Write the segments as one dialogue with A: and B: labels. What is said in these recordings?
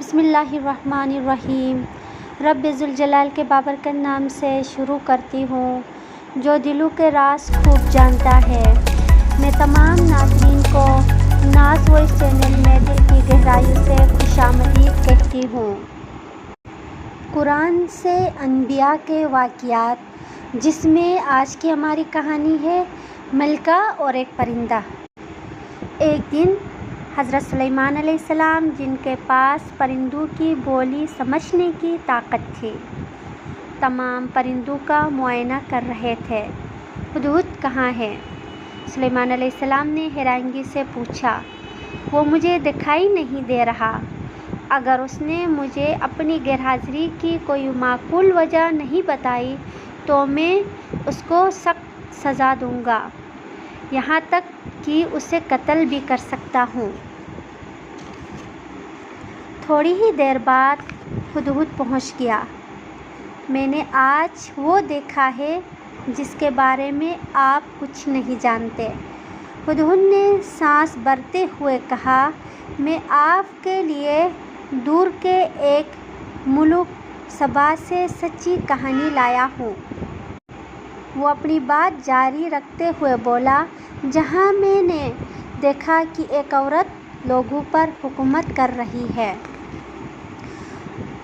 A: بسم اللہ الرحمن الرحیم۔ رب ذوالجلال کے بابرکت نام سے شروع کرتی ہوں جو دلوں کے راز خوب جانتا ہے۔ میں تمام ناظرین کو ناز وائس چینل میں دل کی گہرائیوں سے خوش آمدید کہتی ہوں۔ قرآن سے انبیاء کے واقعات، جس میں آج کی ہماری کہانی ہے ملکہ اور ایک پرندہ۔ ایک دن حضرت سلیمان علیہ السلام، جن کے پاس پرندوں کی بولی سمجھنے کی طاقت تھی، تمام پرندوں کا معائنہ کر رہے تھے۔ ہدہد کہاں ہے؟ سلیمان علیہ السلام نے حیرانگی سے پوچھا۔ وہ مجھے دکھائی نہیں دے رہا۔ اگر اس نے مجھے اپنی غیر حاضری کی کوئی معقول وجہ نہیں بتائی تو میں اس کو سخت سزا دوں گا، یہاں تک کہ اسے قتل بھی کر سکتا ہوں۔ تھوڑی ہی دیر بعد ہدہد پہنچ گیا۔ میں نے آج وہ دیکھا ہے جس کے بارے میں آپ کچھ نہیں جانتے۔ ہدہد نے سانس بھرتے ہوئے کہا، میں آپ کے لیے دور کے ایک ملک سبا سے سچی کہانی لایا ہوں۔ وہ اپنی بات جاری رکھتے ہوئے بولا، جہاں میں نے دیکھا کہ ایک عورت لوگوں پر حکومت کر رہی ہے۔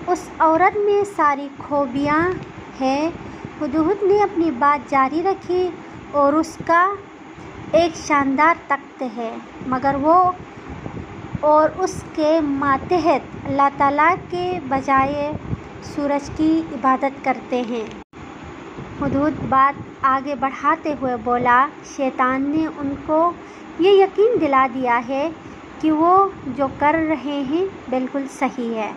A: اس عورت میں ساری خوبیاں ہیں۔ ہدہد نے اپنی بات جاری رکھی، اور اس کا ایک شاندار تخت ہے، مگر وہ اور اس کے ماتحت اللہ تعالیٰ کے بجائے سورج کی عبادت کرتے ہیں۔ ہدہد بات آگے بڑھاتے ہوئے بولا، شیطان نے ان کو یہ یقین دلا دیا ہے کہ وہ جو کر رہے ہیں بالکل صحیح ہے،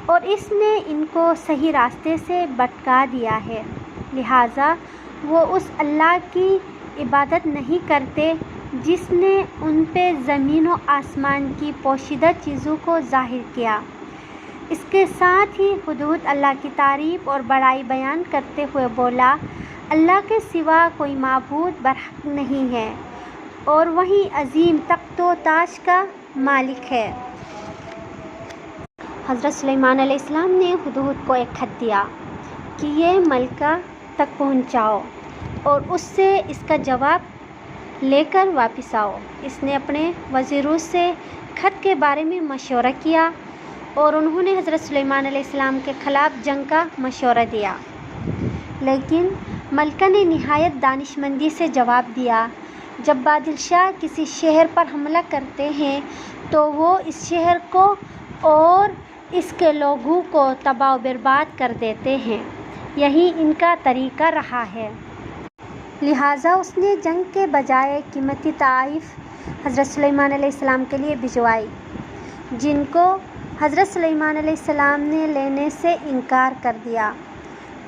A: اور اس نے ان کو صحیح راستے سے بھٹکا دیا ہے، لہٰذا وہ اس اللہ کی عبادت نہیں کرتے جس نے ان پہ زمین و آسمان کی پوشیدہ چیزوں کو ظاہر کیا۔ اس کے ساتھ ہی ہدہد اللہ کی تعریف اور بڑائی بیان کرتے ہوئے بولا، اللہ کے سوا کوئی معبود برحق نہیں ہے، اور وہی عظیم تخت و تاج کا مالک ہے۔ حضرت سلیمان علیہ السلام نے ہدہد کو ایک خط دیا کہ یہ ملکہ تک پہنچاؤ اور اس سے اس کا جواب لے کر واپس آؤ۔ اس نے اپنے وزیروں سے خط کے بارے میں مشورہ کیا، اور انہوں نے حضرت سلیمان علیہ السلام کے خلاف جنگ کا مشورہ دیا، لیکن ملکہ نے نہایت دانش مندی سے جواب دیا، جب بادشاہ کسی شہر پر حملہ کرتے ہیں تو وہ اس شہر کو اور اس کے لوگوں کو تباہ و برباد کر دیتے ہیں، یہی ان کا طریقہ رہا ہے۔ لہٰذا اس نے جنگ کے بجائے قیمتی تحائف حضرت سلیمان علیہ السلام کے لیے بھجوائی، جن کو حضرت سلیمان علیہ السلام نے لینے سے انکار کر دیا،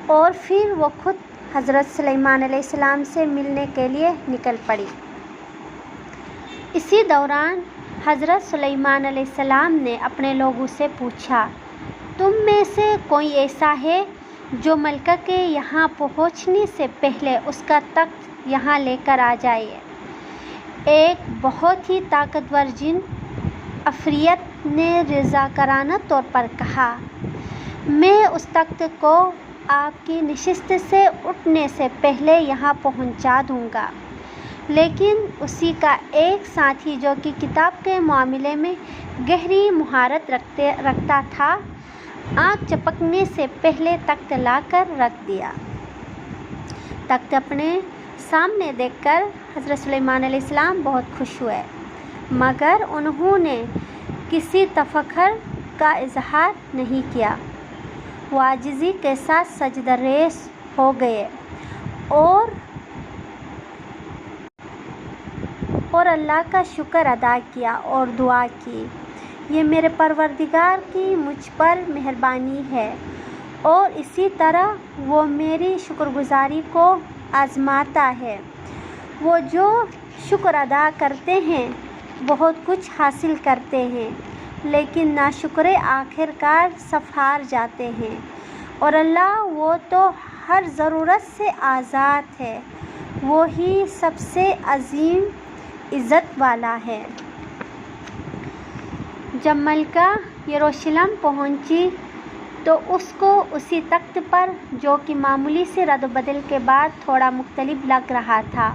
A: اور پھر وہ خود حضرت سلیمان علیہ السلام سے ملنے کے لیے نکل پڑی۔ اسی دوران حضرت سلیمان علیہ السلام نے اپنے لوگوں سے پوچھا، تم میں سے کوئی ایسا ہے جو ملکہ کے یہاں پہنچنے سے پہلے اس کا تخت یہاں لے کر آ جائے؟ ایک بہت ہی طاقتور جن عفریت نے رضاکارانہ طور پر کہا، میں اس تخت کو آپ کی نشست سے اٹھنے سے پہلے یہاں پہنچا دوں گا۔ لیکن اسی کا ایک ساتھی جو کہ کتاب کے معاملے میں گہری مہارت رکھتا تھا، آنکھ چپکنے سے پہلے تخت لا کر رکھ دیا۔ تخت اپنے سامنے دیکھ کر حضرت سلیمان علیہ السلام بہت خوش ہوئے، مگر انہوں نے کسی تفخر کا اظہار نہیں کیا۔ وہ عاجزی کے ساتھ سجدہ ریز ہو گئے اور اللہ کا شکر ادا کیا اور دعا کی، یہ میرے پروردگار کی مجھ پر مہربانی ہے، اور اسی طرح وہ میری شکر گزاری کو آزماتا ہے۔ وہ جو شکر ادا کرتے ہیں بہت کچھ حاصل کرتے ہیں، لیکن ناشکرے آخر کار سب ہار جاتے ہیں، اور اللہ وہ تو ہر ضرورت سے آزاد ہے، وہی سب سے عظیم عزت والا ہے۔ جب ملکہ یروشلم پہنچی تو اس کو اسی تخت پر، جو کہ معمولی سے رد و بدل کے بعد تھوڑا مختلف لگ رہا تھا،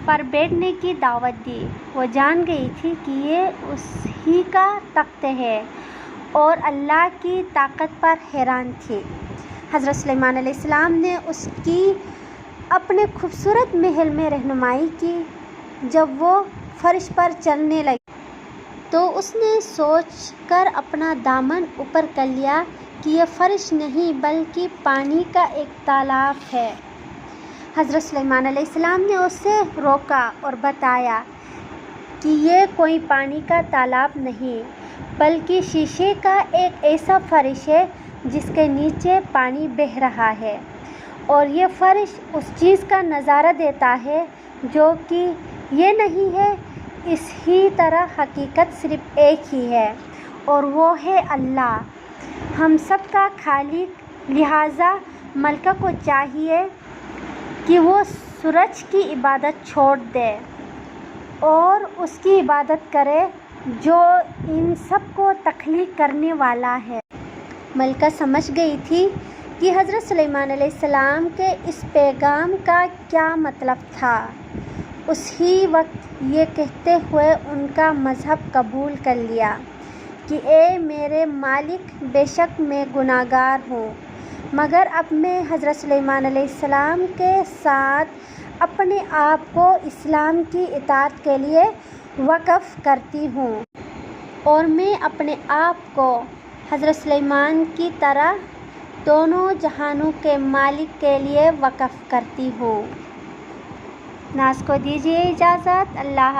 A: پر بیٹھنے کی دعوت دی۔ وہ جان گئی تھی کہ یہ اسی کا تخت ہے اور اللہ کی طاقت پر حیران تھی۔ حضرت سلیمان علیہ السلام نے اس کی اپنے خوبصورت محل میں رہنمائی کی۔ جب وہ فرش پر چلنے لگی تو اس نے سوچ کر اپنا دامن اوپر کر لیا کہ یہ فرش نہیں بلکہ پانی کا ایک تالاب ہے۔ حضرت سلیمان علیہ السلام نے اسے روکا اور بتایا کہ یہ کوئی پانی کا تالاب نہیں بلکہ شیشے کا ایک ایسا فرش ہے جس کے نیچے پانی بہہ رہا ہے، اور یہ فرش اس چیز کا نظارہ دیتا ہے جو کہ یہ نہیں ہے۔ اسی طرح حقیقت صرف ایک ہی ہے اور وہ ہے اللہ، ہم سب کا خالق۔ لہٰذا ملکہ کو چاہیے کہ وہ سورج کی عبادت چھوڑ دے اور اس کی عبادت کرے جو ان سب کو تخلیق کرنے والا ہے۔ ملکہ سمجھ گئی تھی کہ حضرت سلیمان علیہ السلام کے اس پیغام کا کیا مطلب تھا۔ اسی وقت یہ کہتے ہوئے ان کا مذہب قبول کر لیا کہ اے میرے مالک، بے شک میں گناہ گار ہوں، مگر اب میں حضرت سلیمان علیہ السلام کے ساتھ اپنے آپ کو اسلام کی اطاعت کے لیے وقف کرتی ہوں، اور میں اپنے آپ کو حضرت سلیمان کی طرح دونوں جہانوں کے مالک کے لیے وقف کرتی ہوں۔ ناز کو دیجیے اجازت۔ اللہ